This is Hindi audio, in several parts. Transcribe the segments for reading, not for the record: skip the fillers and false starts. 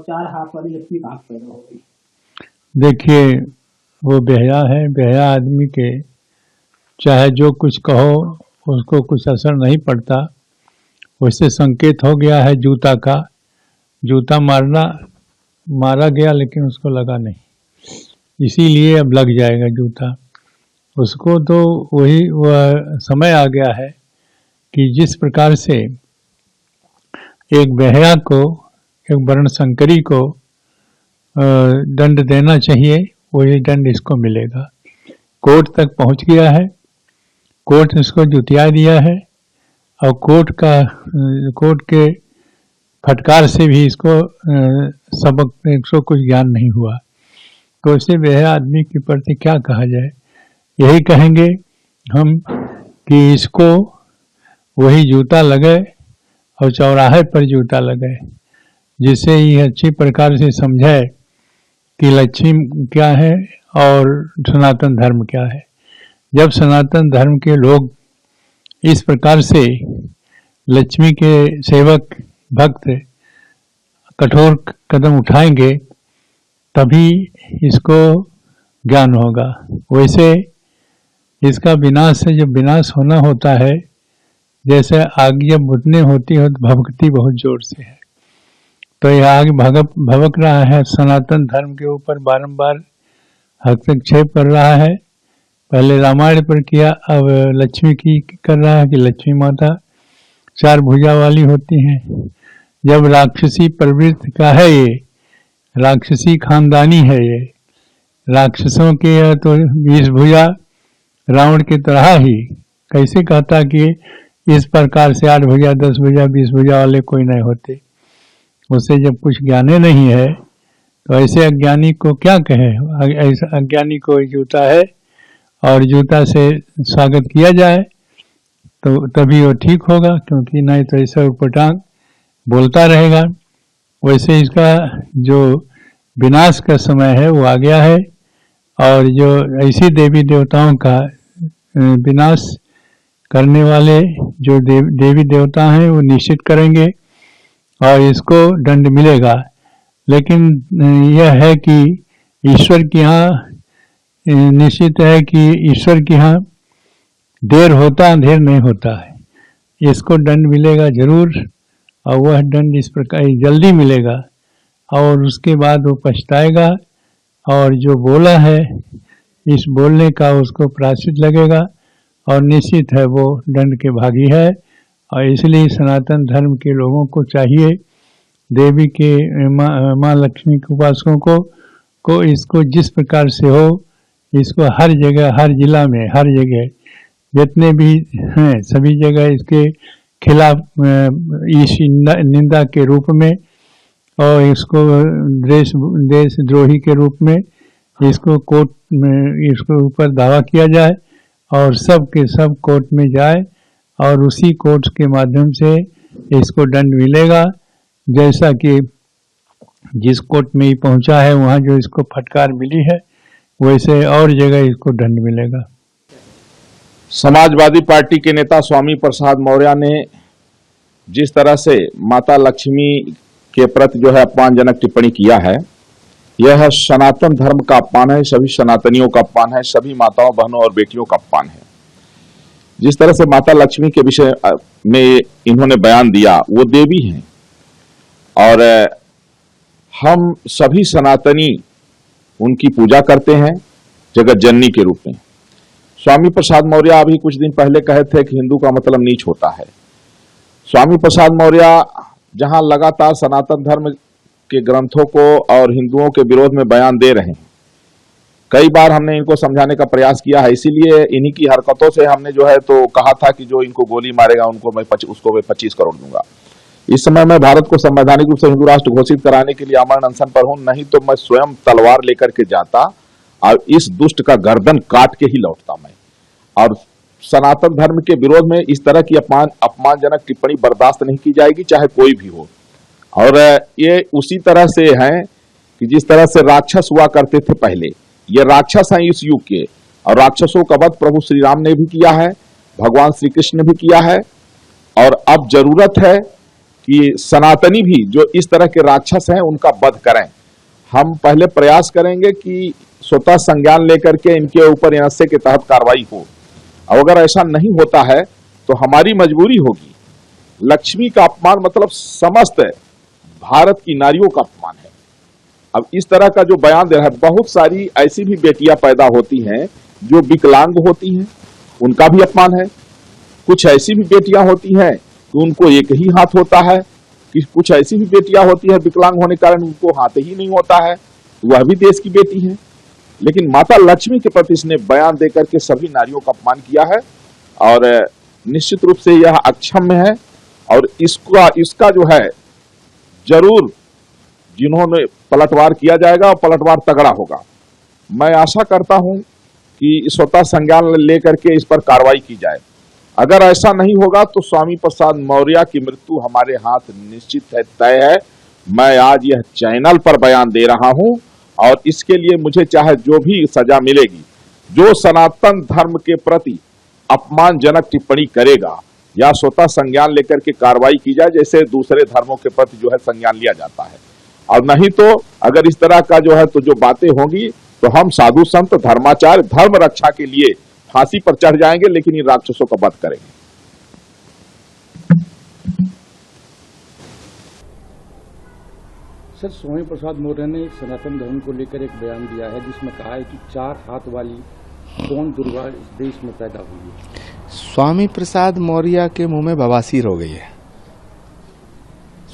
चार हाथ वाली लक्ष्मी कहाँ से पैदा हो गई? देखिए, वो बेहया है। बेहया आदमी के चाहे जो कुछ कहो उसको कुछ असर नहीं पड़ता। उससे संकेत हो गया है जूता का। जूता मारा गया लेकिन उसको लगा नहीं, इसीलिए अब लग जाएगा जूता उसको। तो वही वह समय आ गया है कि जिस प्रकार से एक बेहया को, एक वर्णशंकरी को दंड देना चाहिए, वही दंड इसको मिलेगा। कोर्ट तक पहुंच गया है, कोर्ट इसको जुतिया दिया है और कोर्ट के फटकार से भी इसको सबक इसको कुछ ज्ञान नहीं हुआ। तो इसे बेहया आदमी के प्रति क्या कहा जाए? यही कहेंगे हम कि इसको वही जूता लगे और चौराहे पर जूता लगे, जिससे ये अच्छी प्रकार से समझे कि लक्ष्मी क्या है और सनातन धर्म क्या है। जब सनातन धर्म के लोग इस प्रकार से लक्ष्मी के सेवक भक्त कठोर कदम उठाएंगे तभी इसको ज्ञान होगा। वैसे इसका विनाश से जब विनाश होना होता है, जैसे आग जब बुझने होती है तो भभकती बहुत जोर से है, तो यह आग भभक रहा है, सनातन धर्म के ऊपर बारंबार हस्तक्षेप कर रहा है। पहले रामायण पर किया, अब लक्ष्मी की कर रहा है कि लक्ष्मी माता चार भुजा वाली होती हैं। जब राक्षसी प्रवृत्ति का है, ये राक्षसी खानदानी है, ये राक्षसों के तो 20 भुजा रावण की तरह ही। कैसे कहता कि इस प्रकार से 8 भुजा 10 भुजा 20 भुजा वाले कोई नहीं होते। उससे जब कुछ ज्ञाने नहीं है तो ऐसे अज्ञानी को क्या कहे? ऐसा अज्ञानी को जूता है और जूता से स्वागत किया जाए तो तभी वो ठीक होगा, क्योंकि नहीं तो ऐसा उपटांग बोलता रहेगा। वैसे इसका जो विनाश का समय है वो आ गया है, और जो ऐसी देवी देवताओं का विनाश करने वाले जो देवी देवता हैं वो निश्चित करेंगे और इसको दंड मिलेगा। लेकिन यह है कि ईश्वर के यहाँ निश्चित है कि ईश्वर के यहाँ देर होता अंधेर नहीं होता है। इसको दंड मिलेगा जरूर, और वह दंड इस प्रकार जल्दी मिलेगा और उसके बाद वो पछताएगा, और जो बोला है इस बोलने का उसको प्रायश्चित लगेगा और निश्चित है वो दंड के भागी है। और इसलिए सनातन धर्म के लोगों को चाहिए, देवी के माँ लक्ष्मी के उपासकों को इसको जिस प्रकार से हो, इसको हर जगह, हर जिला में, हर जगह जितने भी हैं सभी जगह इसके खिलाफ इस निंदा के रूप में और इसको देशद्रोही के रूप में इसको कोर्ट में इसके ऊपर दावा किया जाए और सब के सब कोर्ट में जाए और उसी कोर्ट के माध्यम से इसको दंड मिलेगा। जैसा कि जिस कोर्ट में ही पहुंचा है वहां जो इसको फटकार मिली है, वैसे और जगह इसको दंड मिलेगा। समाजवादी पार्टी के नेता स्वामी प्रसाद मौर्य ने जिस तरह से माता लक्ष्मी के प्रति जो है अपमानजनक टिप्पणी किया है, यह सनातन धर्म का अपमान है, सभी सनातनियों का अपमान है, सभी माताओं बहनों और बेटियों का अपमान है। जिस तरह से माता लक्ष्मी के विषय में इन्होंने बयान दिया, वो देवी हैं और हम सभी सनातनी उनकी पूजा करते हैं जगत जननी के रूप में। स्वामी प्रसाद मौर्य अभी कुछ दिन पहले कहे थे कि हिंदू का मतलब नीच होता है। स्वामी प्रसाद मौर्य जहां लगातार सनातन धर्म के ग्रंथों को और हिंदुओं के विरोध में बयान दे रहे हैं, कई बार हमने इनको समझाने का प्रयास किया है। इसीलिए इन्हीं की हरकतों से हमने जो है तो कहा था कि जो इनको गोली मारेगा उसको मैं 25 करोड़ दूंगा। इस समय मैं भारत को संवैधानिक रूप से हिंदू राष्ट्र घोषित कराने के लिए अमर अनशन पर हूं, नहीं तो मैं स्वयं तलवार लेकर के जाता और इस दुष्ट का गर्दन काट के ही लौटता मैं। और सनातन धर्म के विरोध में इस तरह की अपमानजनक टिप्पणी बर्दाश्त नहीं की जाएगी, चाहे कोई भी हो। और ये उसी तरह से है कि जिस तरह से राक्षस हुआ करते थे पहले, ये राक्षस हैं इस युग के, और राक्षसों का वध प्रभु श्री राम ने भी किया है, भगवान श्री कृष्ण ने भी किया है। और अब जरूरत है कि सनातनी भी जो इस तरह के राक्षस हैं उनका वध करें। हम पहले प्रयास करेंगे कि स्वतः संज्ञान लेकर के इनके ऊपर एनएसए के तहत कार्रवाई हो, और अगर ऐसा नहीं होता है तो हमारी मजबूरी होगी। लक्ष्मी का अपमान मतलब समस्त भारत की नारियों का अपमान है। अब इस तरह का जो बयान दे रहा है, बहुत सारी ऐसी भी बेटियां पैदा होती हैं जो विकलांग होती हैं, उनका भी अपमान है। कुछ ऐसी भी बेटियां होती हैं कि उनको एक ही हाथ होता है, कि कुछ ऐसी भी बेटियां होती हैं विकलांग होने के कारण उनको हाथ ही नहीं होता है, वह भी देश की बेटी है। लेकिन माता लक्ष्मी के प्रति इसने बयान देकर के सभी नारियों का अपमान किया है, और निश्चित रूप से यह अक्षम्य है। और इसका जो है जरूर जिन्होंने पलटवार किया जाएगा और पलटवार तगड़ा होगा। मैं आशा करता हूं कि स्वतः संज्ञान लेकर के इस पर कार्रवाई की जाए। अगर ऐसा नहीं होगा तो स्वामी प्रसाद मौर्य की मृत्यु हमारे हाथ निश्चित है, तय है। मैं आज यह चैनल पर बयान दे रहा हूं, और इसके लिए मुझे चाहे जो भी सजा मिलेगी, जो सनातन धर्म के प्रति अपमानजनक टिप्पणी करेगा या स्वतः संज्ञान लेकर के कार्रवाई की जाए, जैसे दूसरे धर्मों के प्रति जो है संज्ञान लिया जाता है। और नहीं तो अगर इस तरह का जो है तो जो बातें होंगी तो हम साधु संत धर्माचार्य धर्म रक्षा के लिए फांसी पर चढ़ जाएंगे, लेकिन इन राक्षसों का वध करेंगे। सर, स्वामी प्रसाद मौर्य ने सनातन धर्म को लेकर एक बयान दिया है जिसमें कहा है कि 4 हाथ वाली कौन दुर्गा इस देश में पैदा हुई है। स्वामी प्रसाद मौर्य के मुंह में बवासीर हो गई है।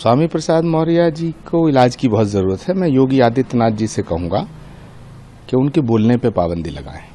स्वामी प्रसाद मौर्य जी को इलाज की बहुत जरूरत है। मैं योगी आदित्यनाथ जी से कहूंगा कि उनके बोलने पे पाबंदी लगाएं।